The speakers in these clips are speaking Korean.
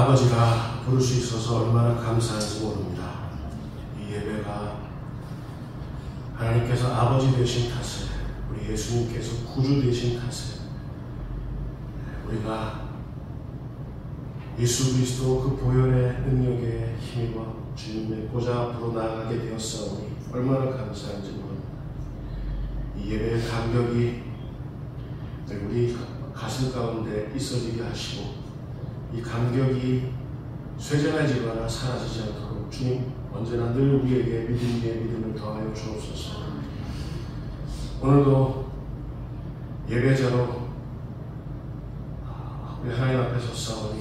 아버지가 부를 수 있어서 얼마나 감사한지 모릅니다. 이 예배가 하나님께서 아버지 되신 탓에, 우리 예수님께서 구주 되신 탓에 우리가 예수 그리스도 그 보혈의 능력에 힘입어 주님의 보좌 앞으로 나아가게 되었사오니 얼마나 감사한지 모릅니다. 이 예배의 감격이 우리 가슴 가운데 있어지게 하시고, 이 감격이 쇠잔해지거나 사라지지 않도록 주님 언제나 늘 우리에게 믿음 위에 믿음을 더하여 주옵소서. 오늘도 예배자로 우리 하나님 앞에 섰사오니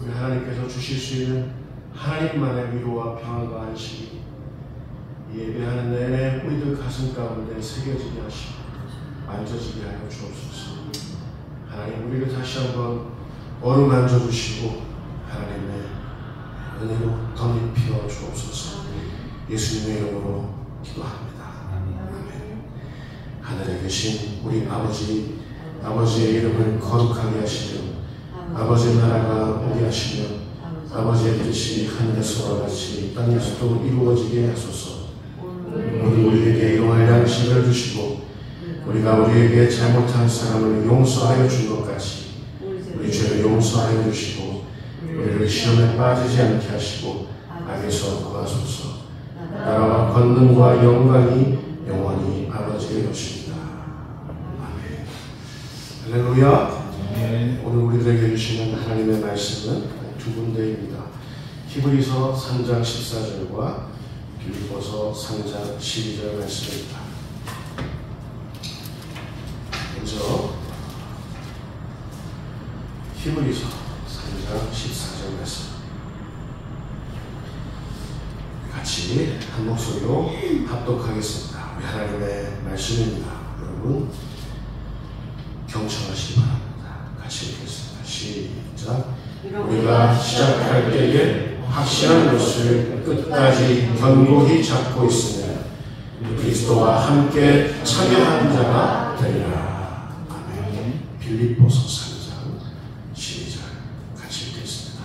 우리 하나님께서 주실 수 있는 하나님만의 위로와 평안과 안식이 예배하는 내내 우리들 가슴 가운데 새겨지게 하시고 만져지게 하여 주옵소서. 하나님, 우리를 다시 한번 어루만져 주시고 하나님의 은혜로 덧입혀 주옵소서. 예수님의 이름으로 기도합니다. 아멘. 하늘에 계신 우리 아버지의 이름을 거룩하게 하시며 아버지의 나라가 오게 하시며 아버지의 뜻이 하늘에서와 같이 땅에서도 이루어지게 하소서. 오늘 우리에게 일용할 양식을 주시고 우리가 우리에게 잘못한 사람을 용서하여 준 것 같이 우리 죄를 용서하여 주시고 우리를 시험에 빠지지 않게 하시고 악에서 구하소서. 나라와 권능과 영광이 영원히 아버지의 것입니다. 아멘. 할렐루야. 오늘 우리들에게 주시는 하나님의 말씀은 두 군데입니다. 히브리서 3장 14절과 빌립보서 3장 12절 말씀입니다. 먼저 히브리서 3장 14절 말씀 같이 한 목소리로 합독하겠습니다. 우리 하나님의 말씀입니다. 여러분 경청하시기 바랍니다. 같이 읽겠습니다. 시작. 우리가 시작할 때에 확실한 것을 끝까지 견고히 잡고 있으며 그리스도와 함께 참여한 자가 되리라. 아멘. 빌립보서 3장 12절 같이 읽겠습니다.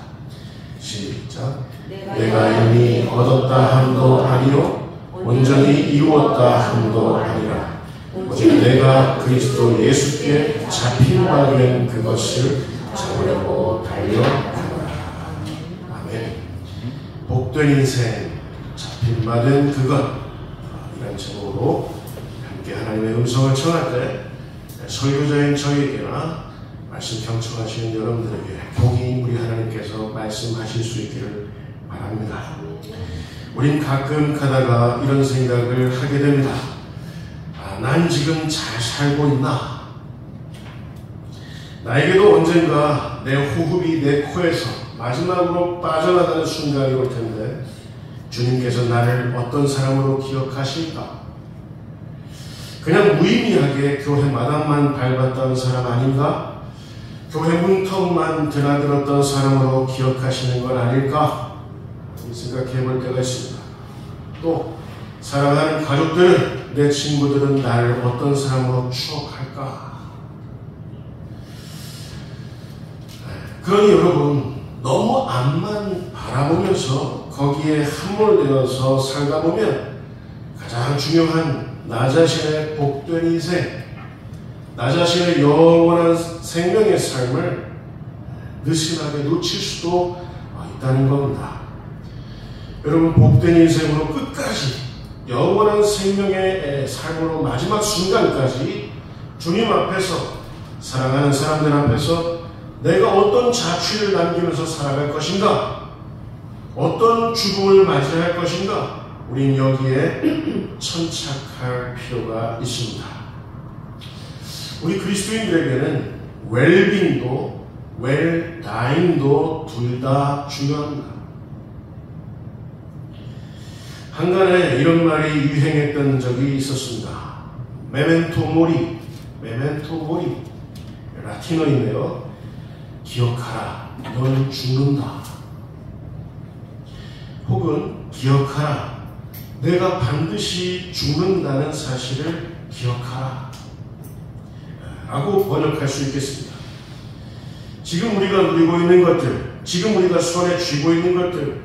시작. 내가 이미 얻었다 함도 아니요 온전히 이루었다 함도 아니라 오직 내가 그리스도 예수께 잡힌 바 된 그것을 잡으려고 달려가노라. 아멘. 복된 인생, 잡힌 바 된 그것, 이런 제목으로 함께 하나님의 음성을 청할 때 설교자인 저에게나 말씀 경청하시는 여러분들에게 복이 우리 하나님께서 말씀하실 수 있기를 바랍니다. 우린 가끔 가다가 이런 생각을 하게 됩니다. 난 지금 잘 살고 있나? 나에게도 언젠가 내 호흡이 내 코에서 마지막으로 빠져나가는 순간이 올 텐데 주님께서 나를 어떤 사람으로 기억하실까? 그냥 무의미하게 교회 마당만 밟았던 사람 아닌가? 교회 문턱만 드나들었던 사람으로 기억하시는 건 아닐까? 생각해 볼 때가 있습니다. 또 사랑하는 가족들, 내 친구들은 나를 어떤 사람으로 추억할까? 그러니 여러분, 너무 앞만 바라보면서 거기에 함몰되어서 살다 보면 가장 중요한 나 자신의 복된 인생, 나 자신의 영원한 생명의 삶을 느슨하게 놓칠 수도 있다는 겁니다. 여러분, 복된 인생으로 끝까지 영원한 생명의 삶으로 마지막 순간까지 주님 앞에서, 사랑하는 사람들 앞에서 내가 어떤 자취를 남기면서 살아갈 것인가? 어떤 죽음을 맞이할 것인가? 우린 여기에 천착할 필요가 있습니다. 우리 그리스도인들에게는 웰빙도 웰다잉도 둘 다 중요합니다. 한간에 이런 말이 유행했던 적이 있었습니다. 메멘토 모리, 라틴어인데요. 기억하라, 너는 죽는다. 혹은 기억하라, 내가 반드시 죽는다는 사실을 기억하라 라고 번역할 수 있겠습니다. 지금 우리가 누리고 있는 것들, 지금 우리가 손에 쥐고 있는 것들,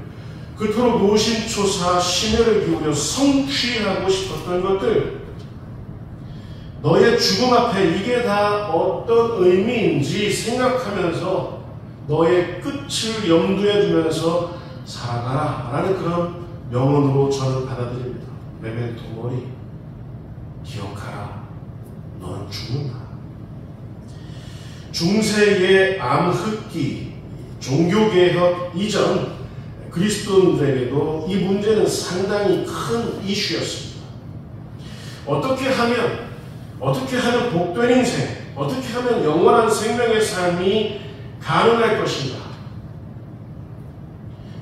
그토록 노심초사 심혈을 기울여 성취하고 싶었던 것들, 너의 죽음 앞에 이게 다 어떤 의미인지 생각하면서 너의 끝을 염두에 두면서 살아가라 라는 그런 명언으로 저는 받아들입니다. 메멘토 모리, 기억하라, 너는 죽는다. 중세의 암흑기, 종교개혁 이전 그리스도인들에게도 이 문제는 상당히 큰 이슈였습니다. 어떻게 하면 복된 인생, 어떻게 하면 영원한 생명의 삶이 가능할 것인가?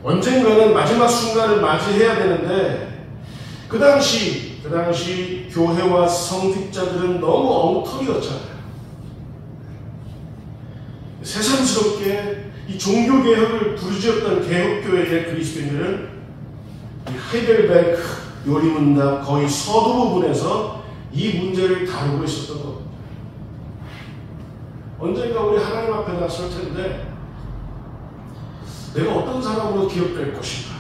언젠가는 마지막 순간을 맞이해야 되는데 그 당시 교회와 성직자들은 너무 엉터리였잖아요. 새삼스럽게 이 종교개혁을 부르짖었던 개혁교회의 그리스도인들은 이 하이델베르크 요리문답 거의 서두 부분에서 이 문제를 다루고 있었던 겁니다. 언젠가 우리 하나님 앞에 나설 텐데 내가 어떤 사람으로 기억될 것인가?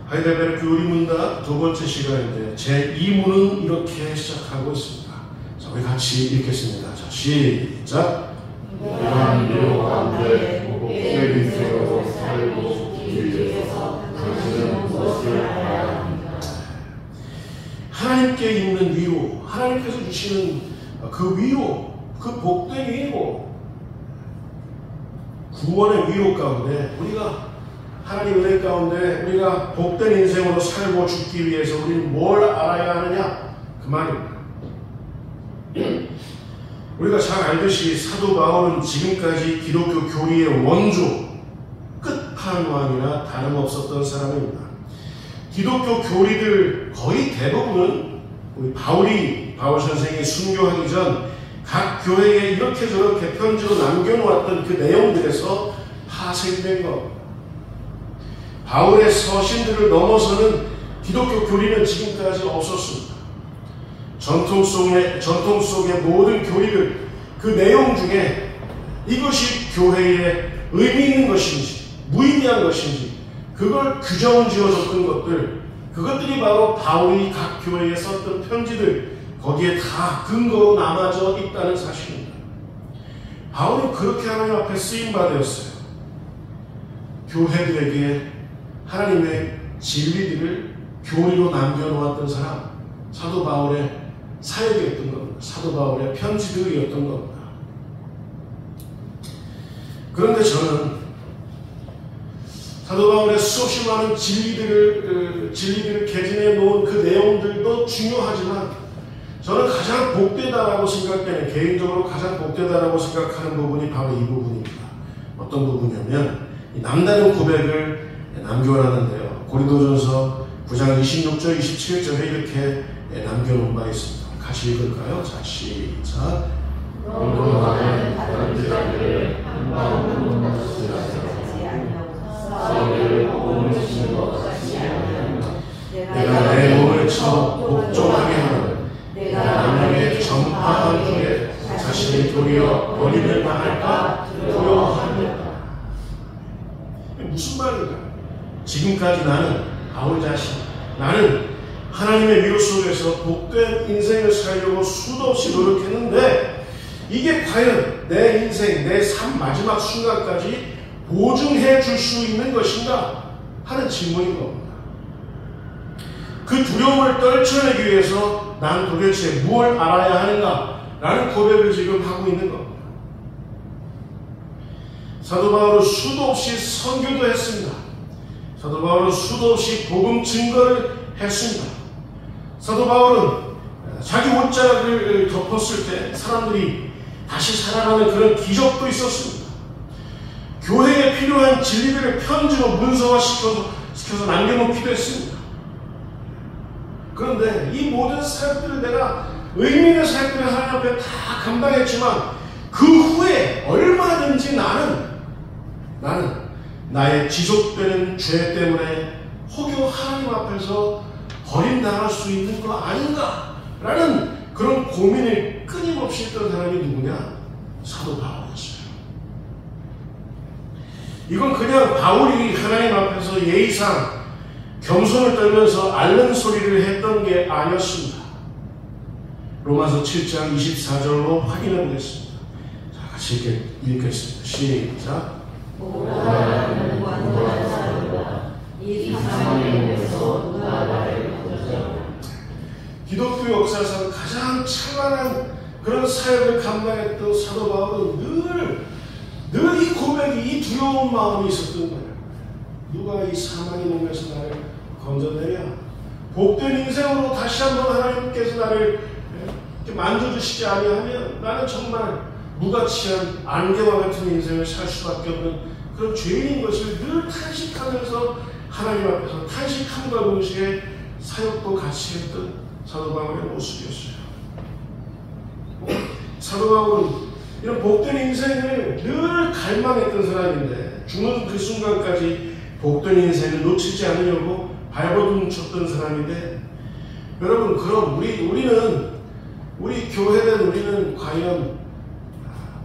하이델베르크 요리문답 두 번째 시간인데 제2문은 이렇게 시작하고 있습니다. 자, 우리 같이 읽겠습니다. 자, 시작. 내가 미로 가운데 복된 인생으로 살고 죽기 위해서 당신은 무엇을 알아야 합니까? 하나님께 있는 위로, 하나님께서 주시는 그 위로, 그 복된 위로, 구원의 위로 가운데 우리가 하나님 은혜 가운데 우리가 복된 인생으로 살고 죽기 위해서 우리는 뭘 알아야 하느냐? 그 말입니다. 우리가 잘 알듯이 사도 바울은 지금까지 기독교 교리의 원조, 끝판왕이나 다름없었던 사람입니다. 기독교 교리들 거의 대부분은 우리 바울 선생이 순교하기 전 각 교회에 이렇게 저렇게 편지로 남겨놓았던 그 내용들에서 파생된 겁니다. 바울의 서신들을 넘어서는 기독교 교리는 지금까지 없었습니다. 전통 속의 모든 교리들, 그 내용 중에 이것이 교회에 의미 있는 것인지 무의미한 것인지 그걸 규정 지어줬던 것들, 그것들이 바로 바울이 각 교회에 썼던 편지들, 거기에 다 근거로 남아져 있다는 사실입니다. 바울은 그렇게 하나님 앞에 쓰임받았어요. 교회들에게 하나님의 진리들을 교리로 남겨놓았던 사람, 사도 바울의 사역이었던 겁니다. 사도 바울의 편지들이었던 겁니다. 그런데 저는 사도 바울의 수없이 많은 진리들을 개진해 놓은 그 내용들도 중요하지만 저는 가장 복되다라고 생각되는, 개인적으로 가장 복되다라고 생각하는 부분이 바로 이 부분입니다. 어떤 부분이냐면 이 남다른 고백을 남겨놨는데요. 고린도전서 9장 26절 27절에 이렇게 남겨놓은 바 있습니다. 같이 읽을까요? 자, 시작. 너도 나는 다른 자들을 한마음으로 같이 하지 서로를 몸을 치는 것 같이 아니하며 내가 내 몸을 쳐 복종하게 하는 내가 남에게 전파하기에 자신이 도리어 버림을 당할까 두려워합니다. 무슨 말인가? 지금까지 나는 바울 자신, 나는 하나님의 위로 속에서 복된 인생을 살려고 수도 없이 노력했는데 이게 과연 내 인생, 내 삶 마지막 순간까지 보증해 줄 수 있는 것인가 하는 질문인 겁니다. 그 두려움을 떨쳐내기 위해서 난 도대체 무엇을 알아야 하는가 라는 고백을 지금 하고 있는 겁니다. 사도 바울은 수도 없이 선교도 했습니다. 사도 바울은 수도 없이 복음 증거를 했습니다. 사도 바울은 자기 옷자락을 덮었을 때 사람들이 다시 살아가는 그런 기적도 있었습니다. 교회에 필요한 진리들을 편지로 문서화시켜서 남겨놓기도 했습니다. 그런데 이 모든 사역들을 내가 의미 있는 사역들을 하나님 앞에 다 감당했지만 그 후에 얼마든지 나는 나의 지속되는 죄 때문에 혹여 하나님 앞에서 버림당할 수 있는 거 아닌가 라는 그런 고민을 끊임없이 했던 사람이 누구냐? 사도 바울이었어요. 이건 그냥 바울이 하나님 앞에서 예의상 겸손을 떨면서 앓는 소리를 했던 게 아니었습니다. 로마서 7장 24절로 확인해 보겠습니다. 자, 같이 읽겠습니다. 시작. 나는 완전한 사람이다. 이 세상의 몸에서 누가 나를 건져주랴. 기독교 역사상 가장 찬란한 그런 사역을 감당했던 사도 바울은 늘 이 고백이, 이 두려운 마음이 있었던 거예요. 누가 이 사망의 몸에서 나를 건져내랴. 복된 인생으로 다시 한번 하나님께서 나를 만져주시지 아니하면 나는 정말 무가치한 안개와 같은 인생을 살 수밖에 없는 그런 죄인인 것을 늘 탄식하면서 하나님 앞에서 탄식함과 동시에 사역도 같이 했던 사도 바울의 모습이었어요. 사도 바울은 이런 복된 인생을 늘 갈망했던 사람인데 죽는 그 순간까지 복된 인생을 놓치지 않으려고 발버둥쳤던 사람인데, 여러분, 그럼 우리 교회된 우리는 과연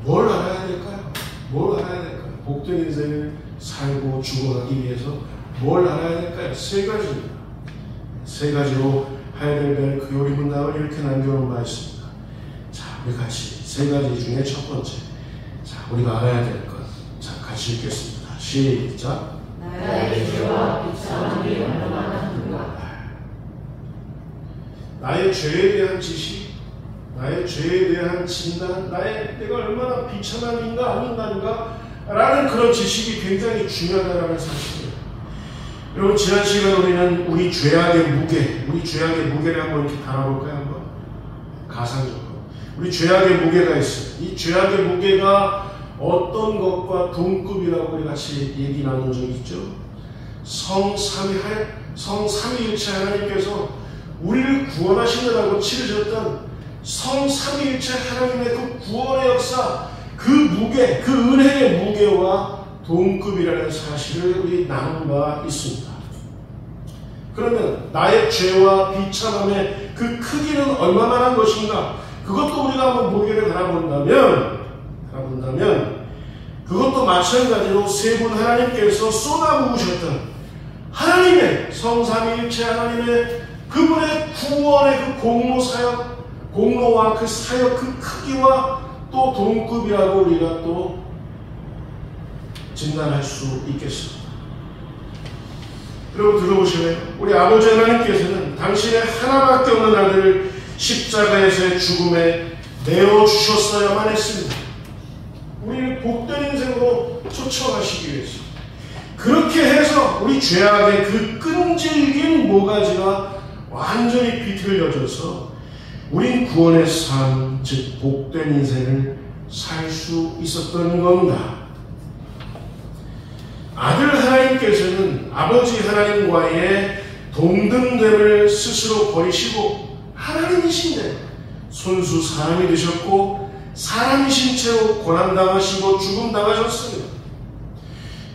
뭘 알아야 될까요? 뭘 알아야 될까요? 복된 인생을 살고 죽어가기 위해서 뭘 알아야 될까요? 세 가지입니다. 세 가지로 하이델베르 그 요리 문답을 이렇게 남겨놓은 바 있습니다. 자, 우리 같이 세 가지 중에 첫 번째, 자, 우리가 알아야 될 것. 자, 같이 읽겠습니다. 시작. 나의 죄와 비참함이 얼마나 큰가. 나의 죄에 대한 지식, 나의 죄에 대한 진단, 내가 얼마나 비참함인가 아닌가 라는 그런 지식이 굉장히 중요하다는 사실이에요. 여러분, 지난 시간 우리는 우리 죄악의 무게를 한번 이렇게 다뤄볼까요? 한번 가상적으로 우리 죄악의 무게가 있어요. 이 죄악의 무게가 어떤 것과 동급이라고 우리 같이 얘기 나눈 적이 있죠. 성삼위일체 하나님께서 우리를 구원하시느라고 치르셨던 성삼위일체 하나님의 그 구원의 역사, 그 무게, 그 은혜의 무게와 동급이라는 사실을 우리 나눈 바 있습니다. 그러면 나의 죄와 비참함의 그 크기는 얼마만한 것인가? 그것도 우리가 한번 무게를 달아본다면 그것도 마찬가지로 세 분 하나님께서 쏟아부으셨던 하나님의 성삼위일체 하나님의 그분의 구원의 그 공로와 그 사역 그 크기와 또 동급이라고 우리가 또 진단할 수 있겠습니다. 여러분, 들어보시면 우리 아버지 하나님께서는 당신의 하나밖에 없는 아들을 십자가에서의 죽음에 내어주셨어야만 했습니다. 우리를 복된 인생으로 초청하시기 위해서. 그렇게 해서 우리 죄악의 그 끈질긴 모가지가 완전히 비틀려져서 우린 구원의 삶, 즉 복된 인생을 살 수 있었던 겁니다. 아들 하나님께서는 아버지 하나님과의 동등됨을 스스로 버리시고 하나님이신데 손수 사람이 되셨고 사람이신 채로 고난당하시고 죽음당하셨습니다.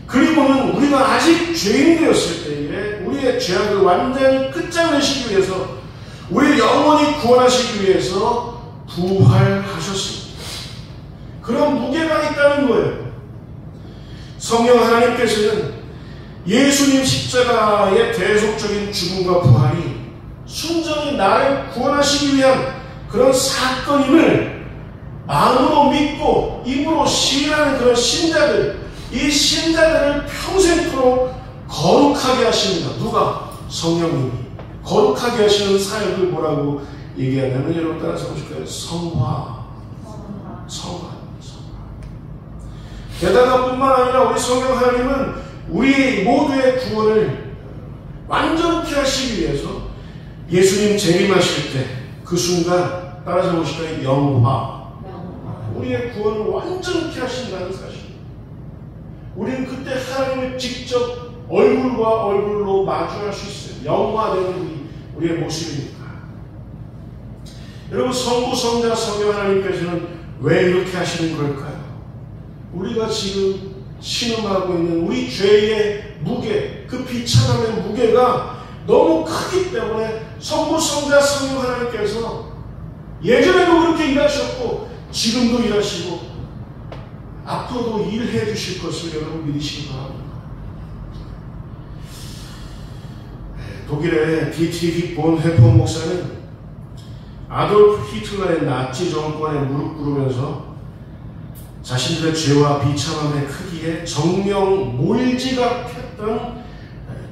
그리고는 우리가 아직 죄인 되었을 때에 우리의 죄악을 완전히 끝장내시기 위해서 우리를 영원히 구원하시기 위해서 부활하셨습니다. 그런 무게가 있다는 거예요. 성령 하나님께서는 예수님 십자가의 대속적인 죽음과 부활이 순전히 나를 구원하시기 위한 그런 사건임을 마음으로 믿고 입으로 시인하는 그런 신자들, 이 신자들을 평생토록 거룩하게 하십니다. 누가? 성령님이. 거룩하게 하시는 사역을 뭐라고 얘기하냐면, 여러분 따라서 보실까요? 성화. 게다가 뿐만 아니라 우리 성령 하나님은 우리 모두의 구원을 완전케 하시기 위해서 예수님 재림하실 때 그 순간 따라서 보실까요? 영화. 우리의 구원을 완전케 하신다는 사실. 우리는 그때 하나님을 직접 얼굴과 얼굴로 마주할 수 있어요. 영화되는 우리의 모습이니까. 여러분, 성부, 성자, 성령 하나님께서는 왜 이렇게 하시는 걸까요? 우리가 지금 신음하고 있는 우리 죄의 무게, 그 비참함의 무게가 너무 크기 때문에 성부, 성자, 성령 하나님께서 예전에도 그렇게 일하셨고 지금도 일하시고 앞으로도 일해 주실 것을 여러분 믿으시기 바랍니다. 독일의 디트리히 본헤퍼 목사는 아돌프 히틀러의 나치 정권에 무릎 꿇으면서 자신들의 죄와 비참함의 크기에 정령 몰지각했던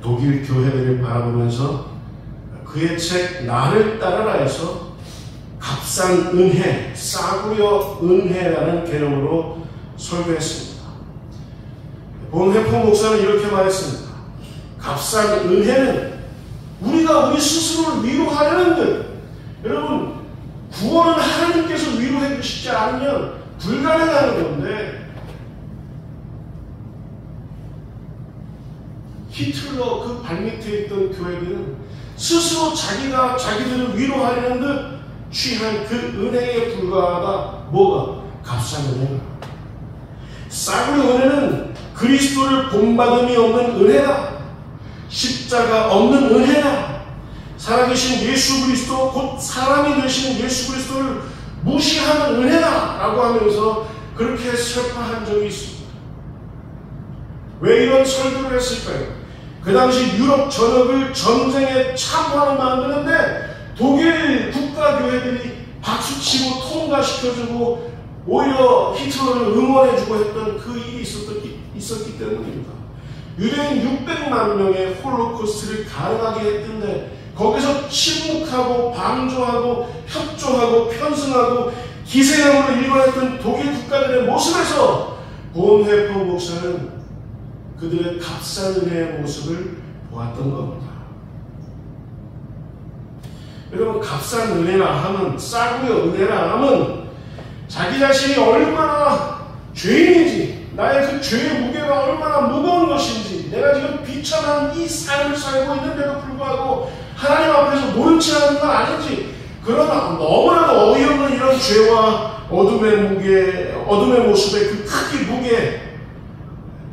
독일 교회들을 바라보면서 그의 책 나를 따르라에서 값싼 은혜, 싸구려 은혜라는 개념으로 설교했습니다. 본헤퍼 목사는 이렇게 말했습니다. 값싼 은혜는 우리가 우리 스스로를 위로하려는 듯, 여러분 구원은 하나님께서 위로해 주시지 않으면 불가능한 건데, 히틀러 그 발밑에 있던 교회들은 스스로 자기들을 위로하려는 듯 취한 그 은혜에 불과하다. 뭐가? 값싼 은혜가. 싸구려 은혜는 그리스도를 본받음이 없는 은혜다. 십자가 없는 은혜다. 살아계신 예수 그리스도, 곧 사람이 되신 예수 그리스도를 무시하는 은혜다 라고 하면서 그렇게 설파한 적이 있습니다. 왜 이런 설교를 했을까요? 그 당시 유럽 전역을 전쟁에 참호하는 마음이었는데 독일 국가교회들이 박수치고 통과시켜주고 오히려 히틀러를 응원해주고 했던 그 일이 있었기 때문입니다. 유대인 600만 명의 홀로코스트를 가능하게 했던데 거기서 침묵하고 방조하고 협조하고 편승하고 기세형으로 일관했던 독일 국가들의 모습에서 본헤퍼 목사는 그들의 값싼 은혜의 모습을 보았던 겁니다. 여러분, 값싼 은혜라 하면, 싸구려 은혜라 하면 자기 자신이 얼마나 죄인인지, 나의 그 죄의 무게가 얼마나 무거운 것인지, 내가 지금 비참한 이 삶을 살고 있는데도 불구하고 하나님 앞에서 모른 체 하는 건 아닌지, 그러나 너무나도 어이없는 이런 죄와 어둠의 무게, 어둠의 모습의 그 크기 무게,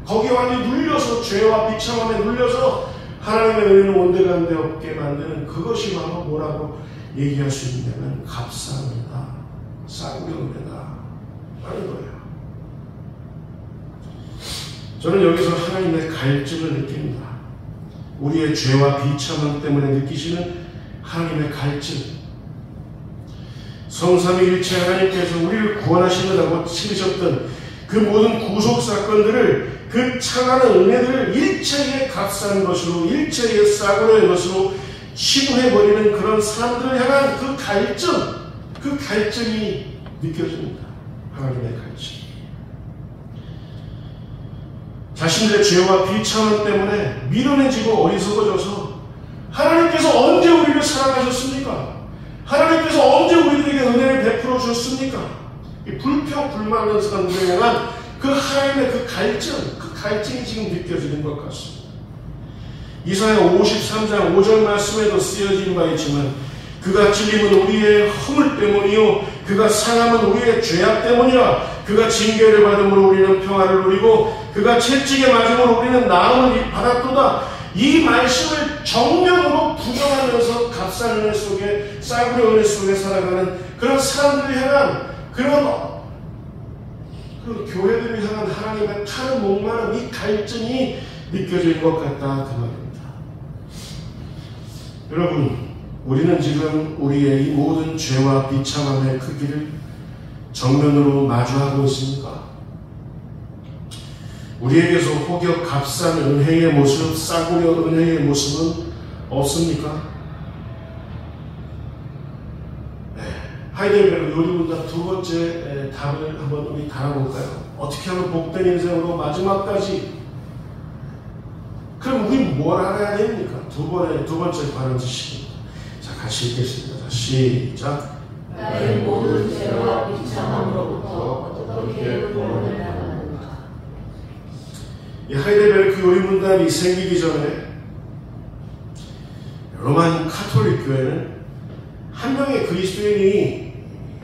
거기에 완전히 눌려서, 죄와 비참함에 눌려서 하나님의 은혜는 온데간데 없게 만드는 그것이 바로 뭐라고 얘기할 수 있냐면 값싼 은혜다, 싸구려 은혜다 라는 거예요. 저는 여기서 하나님의 갈증을 느낍니다. 우리의 죄와 비참함 때문에 느끼시는 하나님의 갈증. 성삼위일체 하나님께서 우리를 구원하시느라고 치르셨던 그 모든 구속사건들을, 그 창하는 은혜들을 일체의 값싼 것으로, 일체의 싸구려의 것으로 치부해버리는 그런 사람들을 향한 그 갈증, 그 갈증이 느껴집니다. 하나님의 갈증. 자신들의 죄와 비참함 때문에 미련해지고 어리석어져서 하나님께서 언제 우리를 사랑하셨습니까? 하나님께서 언제 우리들에게 은혜를 베풀어 주셨습니까? 이 불평불만한 사람들에 향한 그 하나님의 그 갈증이 지금 느껴지는 것 같습니다. 이사야 53장 5절 말씀에도 쓰여진 바 있지만 그가 찔림은 우리의 허물 때문이요 그가 상함은 우리의 죄악 때문이라. 그가 징계를 받음으로 우리는 평화를 누리고 그가 채찍에 맞음으로 우리는 나음을 받았도다. 이 말씀을 정면으로 부정하면서 값싼 은혜 속에, 싸구려 은혜 속에 살아가는 그런 사람들을 향한 그런 교회들을 향한 하나님의 타는 목마름, 이 갈증이 느껴질 것 같다 그 말입니다. 여러분, 우리는 지금 우리의 이 모든 죄와 비참함의 크기를 정면으로 마주하고 있습니까? 우리에게서 혹여 값싼 은혜의 모습, 싸구려 은혜의 모습은 없습니까? 하이델베르 요리문답 두 번째 답을 한번 우리 달아볼까요? 어떻게 하면 복된 인생으로 마지막까지. 그럼 우리 뭘 알아야 됩니까? 두 번째 발언 지식입니다. 자, 같이 읽겠습니다. 시작. 나의 모든 죄와 비참함으로부터 어떻게 구원을 받았는가. 이 하이델베르크 요리문답이 생기기 전에 로만 카톨릭 교회는 한 명의 그리스도인이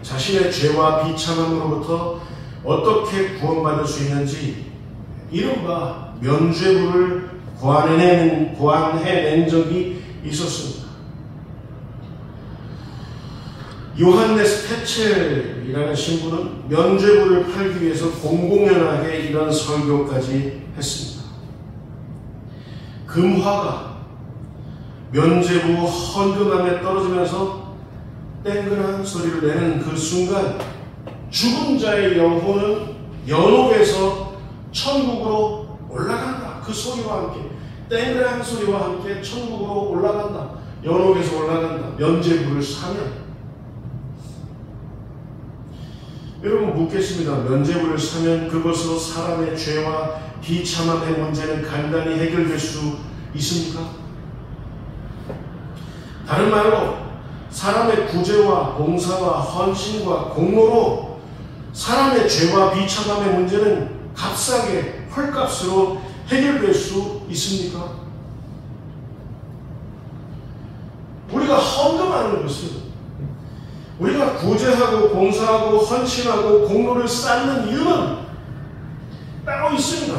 자신의 죄와 비참함으로부터 어떻게 구원받을 수 있는지 이른바 면죄부를 고안해낸 적이 있었습니다. 요한네스 테첼 이라는 신부는 면죄부를 팔기 위해서 공공연하게 이런 설교까지 했습니다. 금화가 면죄부 헌금함에 떨어지면서 땡그란 소리를 내는 그 순간 죽은 자의 영혼은 연옥에서 천국으로 올라간다. 그 소리와 함께, 땡그란 소리와 함께 천국으로 올라간다. 연옥에서 올라간다. 면죄부를 사면. 여러분 묻겠습니다. 면죄부를 사면 그것으로 사람의 죄와 비참함의 문제는 간단히 해결될 수 있습니까? 다른 말로 사람의 구제와 봉사와 헌신과 공로로 사람의 죄와 비참함의 문제는 값싸게 헐값으로 해결될 수 있습니까? 우리가 헌금하는 것은 우리가 구제하고 봉사하고 헌신하고 공로를 쌓는 이유는 따로 있습니다.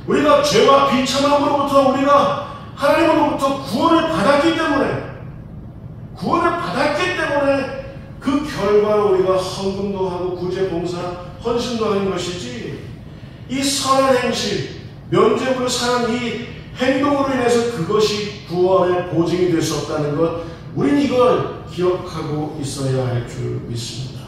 우리가 죄와 비참함으로부터 우리가 하나님으로부터 구원을 받았기 때문에 그 결과로 우리가 헌금도 하고 구제, 봉사, 헌신도 하는 것이지, 이 선한 행실, 면죄부를 사는 이 행동으로 인해서 그것이 구원의 보증이 될 수 없다는 것, 우린 이걸 기억하고 있어야 할 줄 믿습니다.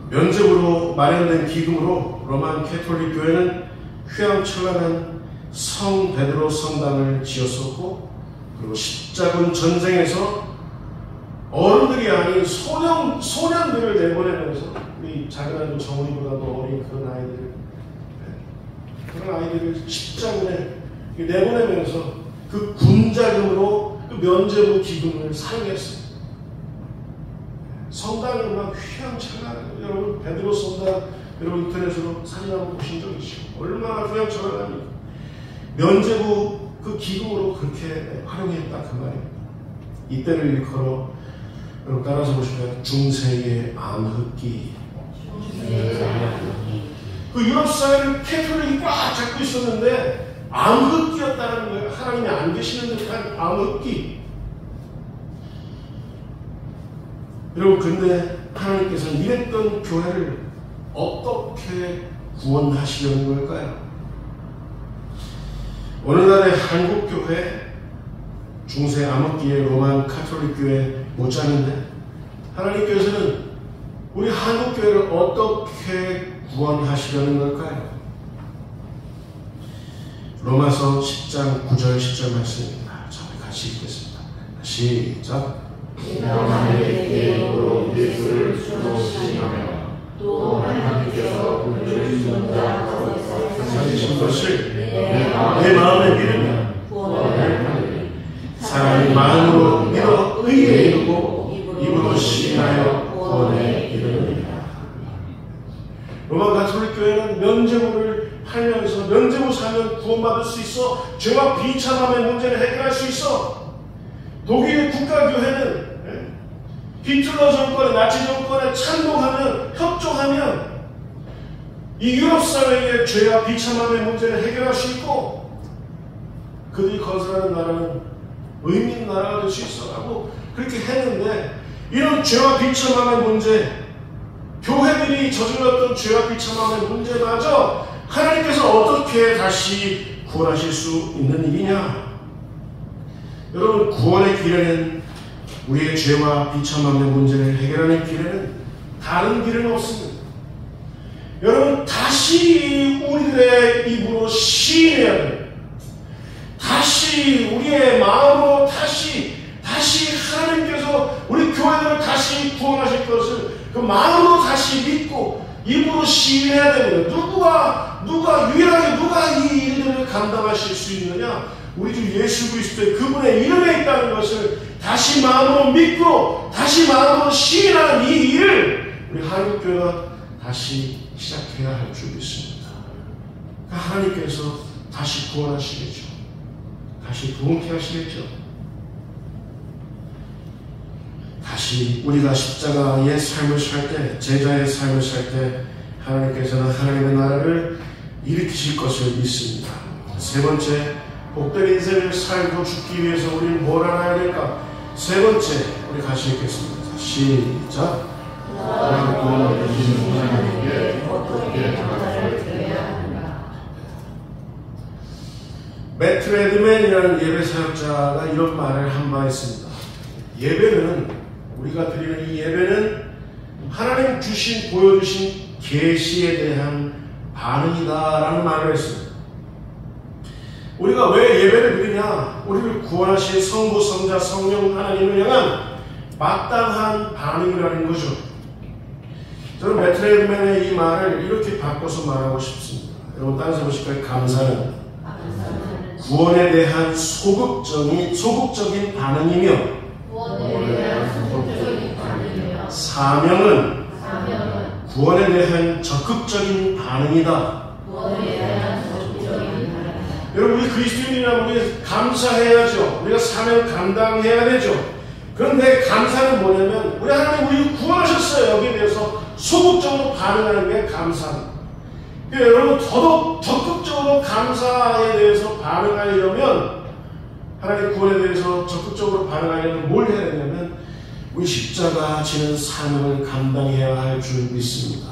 면죄부로 마련된 기금으로 로마 캐톨릭 교회는 휘황찬란한 성 베드로 성당을 지었었고, 그리고 십자군 전쟁에서 어른들이 아닌 소년들을 내보내면서, 우리 작은 아들 정훈이보다도 어린 그런 아이들을 십자군에 내보내면서 그 군자금으로 그 면죄부 기금을 사용했어요. 성당을 막 휘황찬란해요. 여러분 베드로 성당 여러분 인터넷으로 사진 한번 보신 적 있죠? 얼마나 휘황찬란합니까? 면죄부 그 기금으로 그렇게 활용했다 그 말입니다. 이때를 일컬어 여러분 따라서 보시면 중세의 암흑기. 그 유럽 사회를 캐톨릭이 꽉 잡고 있었는데 암흑기였다는 거예요. 하나님이 안 계시는 듯한 암흑기. 여러분 근데 하나님께서는 이랬던 교회를 어떻게 구원하시려는 걸까요? 오늘날의 한국교회, 중세 암흑기의 로만 카톨릭 교회 못지않은데 하나님께서는 우리 한국교회를 어떻게 구원하시려는 걸까요? 로마서 10장 9절 10절 말씀입니다. 자, 우리 같이 읽겠습니다. 시작. 하나님의 이름으로 예수를 수놓으시며 또 하나님께서 그를 죽은 자 가운데서 살리신 것을 내 마음에 믿으면 구원을 받으리. 사람이 마음으로 믿어 의에 이르고 입으로 시인하여 구원에 이르느니라. 로마 가톨릭 교회는 면죄부를 팔면서 면죄부 사면 구원받을 수 있어, 죄와 비참함의 문제를 해결할 수 있어. 독일 국가교회는 히틀러 정권에, 나치 정권에 찬동하면, 협조하면 이 유럽 사회의 죄와 비참함의 문제를 해결할 수 있고, 그들이 건설하는 나라는 의미 있는 나라가 될 수 있어라고 그렇게 했는데, 이런 죄와 비참함의 문제, 교회들이 저질렀던 죄와 비참함의 문제마저 하나님께서 어떻게 다시 구원하실 수 있는 일이냐? 여러분, 구원의 길에는, 우리의 죄와 비참함의 문제를 해결하는 길에는 다른 길은 없습니다. 여러분, 다시 우리들의 입으로 시인해야 돼요. 다시 우리의 마음으로 다시 하나님께서 우리 교회들을 다시 구원하실 것을 그 마음으로 다시 믿고 입으로 시인해야 됩니다. 유일하게 누가 이 일들을 감당하실 수 있느냐? 우리 주 예수 그리스도의 그분의 이름에 있다는 것을 다시 마음으로 믿고 다시 마음으로 시인하는 이 일을 우리 한국교회가 다시 시작해야 할 줄 믿습니다. 하나님께서 다시 구원하시겠죠. 다시 부흥케 하시겠죠. 다시 우리가 십자가의 삶을 살 때, 제자의 삶을 살 때 하나님께서는 하나님의 나라를 일으키실 것을 믿습니다. 세 번째, 복된 인생을 살고 죽기 위해서 우리는 뭘 알아야 될까? 세 번째, 우리 같이 읽겠습니다. 시작. 나를 도와주신 하나님께 어떻게 감사를 드려야 하는가. 매트 레드맨이라는 예배 사역자가 이런 말을 한 바 있습니다. 예배는, 우리가 드리는 이 예배는 하나님 보여주신 계시에 대한 반응이다라는 말을 했습니다. 우리가 왜 예배를 드리냐? 우리를 구원하신 성부, 성자, 성령 하나님을 향한 마땅한 반응이라는 거죠. 저는 매트 레드맨의 이 말을 이렇게 바꿔서 말하고 싶습니다. 여러분 따라서 보실까요? 감사는 구원에 대한 소극적인 반응이며, 사명은 구원에 대한 적극적인 반응이다. 여러분, 우리 그리스도인이라면 우리 감사해야죠. 우리가 사명 감당해야 되죠. 그런데 감사는 뭐냐면, 우리 하나님 우리 구원하셨어요. 여기에 대해서 소극적으로 반응하는 게 감사입니다. 여러분, 더더욱 적극적으로 감사에 대해서 반응하려면, 하나님 구원에 대해서 적극적으로 반응하려면 뭘 해야 되냐면, 우리 십자가 지는 사명을 감당해야 할 줄 믿습니다.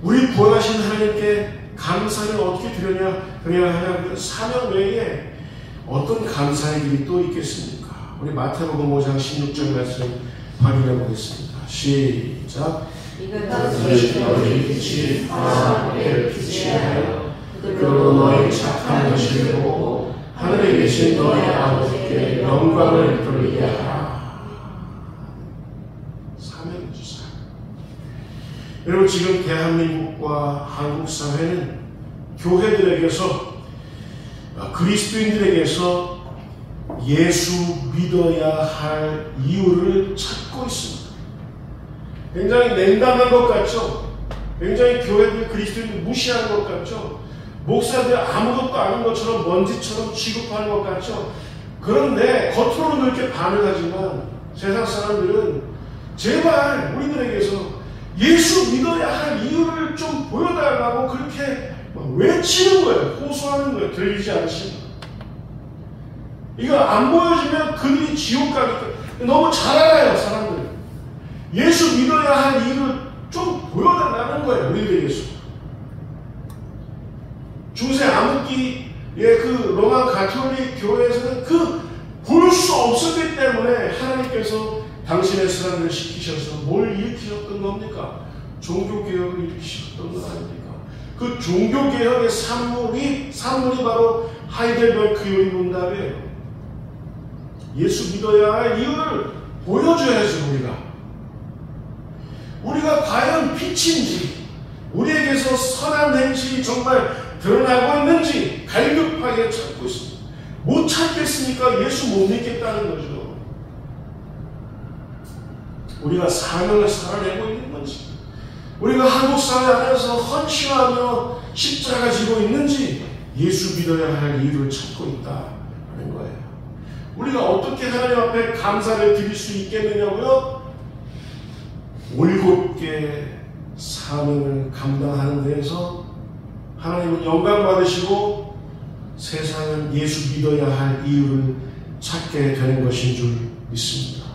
우리 구원하신 하나님께 감사를 어떻게 드려야 하냐? 그 사명 외에 어떤 감사의 길이 또 있겠습니까? 우리 마태복음 5장 16절 말씀 확인해 보겠습니다. 시작. 이것이 너희 빛이 사람에게 빛이 하여 그로 너희 착한 것을 보고 하늘에 계신 너희 아버지께 영광을 돌리게 하라. 사명이죠, 사명. 여러분, 지금 대한민국과 한국 사회는 교회들에게서, 그리스도인들에게서 예수 믿어야 할 이유를 찾고 있습니다. 굉장히 냉담한 것 같죠? 굉장히 교회들, 그리스도인들 무시하는 것 같죠? 목사들 아무것도 아닌 것처럼 먼지처럼 취급하는 것 같죠? 그런데 겉으로는 그렇게 반응하지만 세상 사람들은 제발 우리들에게서 예수 믿어야 할 이유를 좀 보여달라고 그렇게 외치는 거예요. 호소하는 거예요. 들리지 않으시면. 이거 안 보여주면 그들이 지옥 가니까. 너무 잘 알아요, 사람들. 예수 믿어야 할 이유를 좀 보여달라는 거예요, 우리들에게서. 중세 암흑기의 그 로마 가톨릭 교회에서는 볼 수 없었기 때문에 하나님께서 당신의 사람들을 시키셔서 뭘 일으키셨던 겁니까? 종교개혁을 일으키셨던 건 아닙니까? 그 종교개혁의 산물이 바로 하이델베르크 요리문답이에요. 예수 믿어야 할 이유를 보여줘야죠, 우리가 과연 빛인지, 우리에게서 선한 행실이 정말 드러나고 있는지 갈급하게 찾고 있습니다. 못 찾겠으니까 예수 못 믿겠다는 거죠. 우리가 사명을 살아내고 있는 건지, 우리가 한국 사회 안에서 헌신하며 십자가 지고 있는지 예수 믿어야 할 이유를 찾고 있다는 거예요. 우리가 어떻게 하나님 앞에 감사를 드릴 수 있겠느냐고요? 올곧게 사명을 감당하는 데에서 하나님은 영광 받으시고 세상은 예수 믿어야 할 이유를 찾게 되는 것인 줄 믿습니다.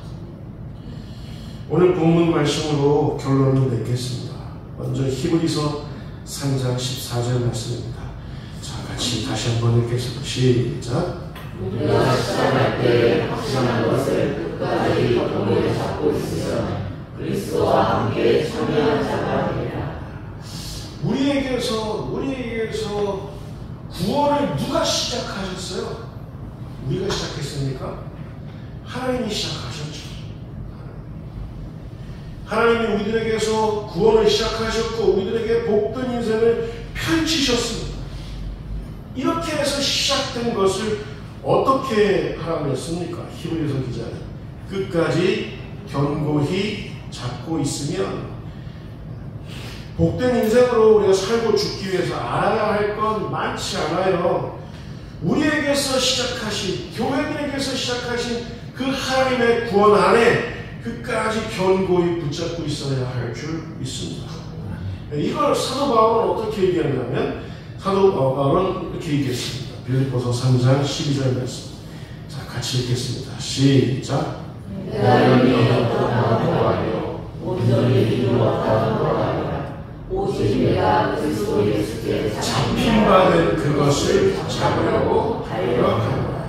오늘 본문 말씀으로 결론을 맺겠습니다. 먼저 히브리서 3장 14절 말씀입니다. 자, 같이 다시 한번 읽겠습니다. 시작. 우리가 시작할 때 확신한 것을 끝까지 동을 잡고 있으면 그리스도와 함께 참여한 자가 되리라. 우리에게서 구원을 누가 시작하셨어요? 우리가 시작했습니까? 하나님이 시작하셨죠. 하나님이 우리들에게서 구원을 시작하셨고 우리들에게 복된 인생을 펼치셨습니다. 이렇게 해서 시작된 것을 어떻게 하라고 했습니까? 히브리서 기자는 끝까지 견고히 잡고 있으면 복된 인생으로 우리가 살고 죽기 위해서 알아야 할 건 많지 않아요. 우리에게서 시작하신, 교회들에게서 시작하신 그 하나님의 구원 안에 끝까지 견고히 붙잡고 있어야 할 줄 믿습니다. 이걸 사도 바울은 어떻게 얘기하냐면 사도 바울은 이렇게 얘기했습니다. 빌립보서 3장 12절 말씀. 자, 같이 읽겠습니다. 시작. 내 이름이 어떠하고 아니요 온전히 이루었다고 아니라 오직 내가 그리스도 예수께 잡힌 바 된 그것을 잡으려고 달려가노라.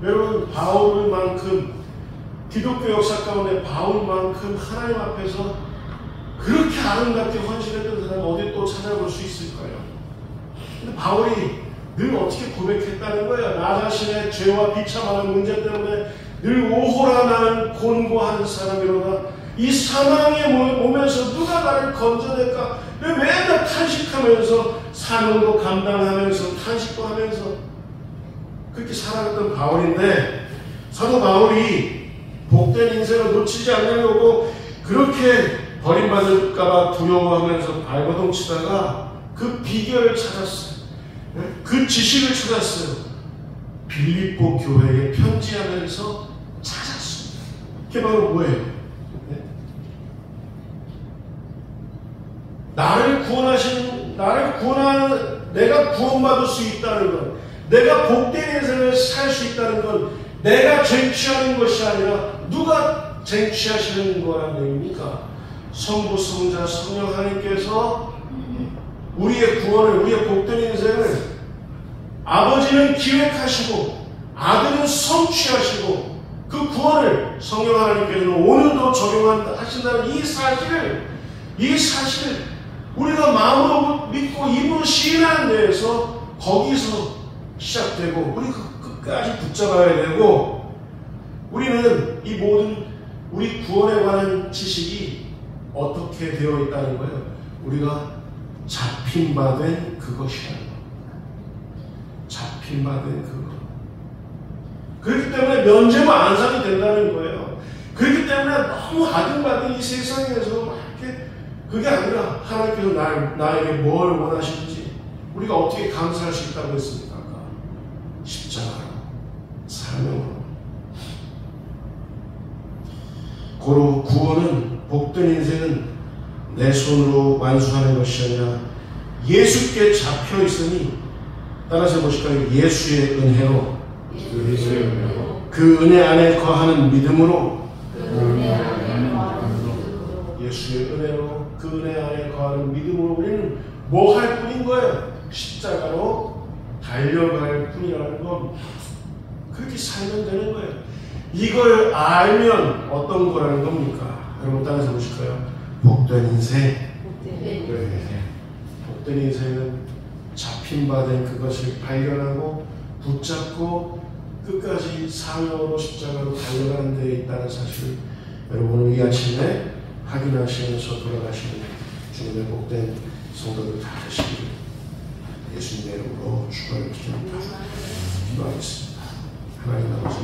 여러분, 바울만큼 기독교 역사 가운데 바울만큼 하나님 앞에서 그렇게 아름답게 헌신했던 사람 어디 또 찾아볼 수 있을까요? 근데 바울이 늘 어떻게 고백했다는 거예요. 나 자신의 죄와 비참한 문제 때문에 늘 오호라 나는 곤고한 사람이로다. 이 사망의 몸에서 누가 나를 건져낼까? 맨날 탄식하면서 사명도 감당하면서 탄식도 하면서 그렇게 살아갔던 바울인데, 사도 바울이 복된 인생을 놓치지 않으려고 그렇게 버림받을까봐 두려워하면서 발버둥치다가 그 비결을 찾았어요. 그 지식을 찾았어요. 빌립보 교회에 편지하면서 찾았습니다. 그게 바로 뭐예요? 나를 구원하는, 내가 구원받을 수 있다는 것, 내가 복된 인생을 살 수 있다는 건 내가 쟁취하는 것이 아니라 누가 쟁취하시는 거라는 얘기입니까? 성부, 성자, 성령 하나님께서 우리의 구원을, 우리의 복된 인생을 아버지는 기획하시고 아들은 성취하시고 그 구원을 성령 하나님께서는 오늘도 적용하신다는 이 사실을 우리가 마음으로 믿고 입으로 시인하는 데에서 거기서 시작되고 우리 끝까지 붙잡아야 되고, 우리는 이 모든 우리 구원에 관한 지식이 어떻게 되어 있다는 거예요? 우리가 잡힌 바 된 그것이라는 거. 잡힌 바 된 그것. 그렇기 때문에 면죄부 안상이 된다는 거예요. 그렇기 때문에 너무 아등바등 이 세상에서 막 이렇게, 그게 아니라 하나님께서 나에게 뭘 원하시는지 우리가 어떻게 감사할 수 있다고 했습니까? 십자가로, 사명으로. 고로 구원은, 복된 인생은 내 손으로 완수하는 것이 아니라 예수께 잡혀 있으니, 따라서 보실까요? 예수의 은혜로, 그 은혜 안에 거하는 믿음으로, 예수의 은혜로 그 은혜 안에 거하는 믿음으로 우리는 뭐 할 뿐인 거예요? 십자가로 달려갈 뿐이라는 건 그렇게 살면 되는 거예요. 이걸 알면 어떤 거라는 겁니까? 여러분 따라서 보실까요? 복된 인생. 복된 인생은 잡힌 바 된 그것을 발견하고 붙잡고 끝까지 사명으로 십자가로 달려가는 데에 있다는 사실을 여러분은 이 아침에 확인하시면서 돌아가시는 주님의 복된 성도들 다 되시길 예수님의 이름으로 축원을 드립니다. 기도하겠습니다. 하나님 아버지,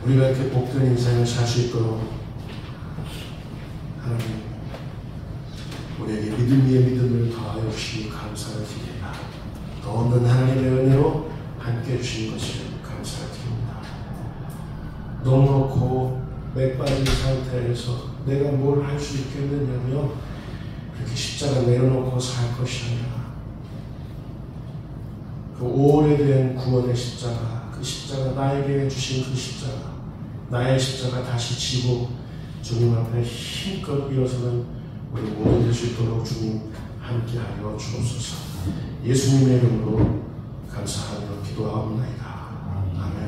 우리가 이렇게 복된 인생을 살 수 있도록 하나님 우리에게 믿음 위에 믿음을 더하여 주시니 감사를 드립니다. 더 없는 하나님의 은혜로 함께 해주신 것을 감사를 드립니다. 넉넉고 맥빠진 상태에서 내가 뭘 할 수 있겠느냐며 그렇게 십자가 내려놓고 살 것이 아니라 그 오래된 구원의 십자가, 그 십자가, 나에게 주신 그 십자가, 나의 십자가 다시 지고 주님 앞에 힘껏 일어서는 우리 모두 될 수 있도록 주님 함께하여 주옵소서. 예수님의 이름으로 감사하며 기도하옵나이다. 아멘.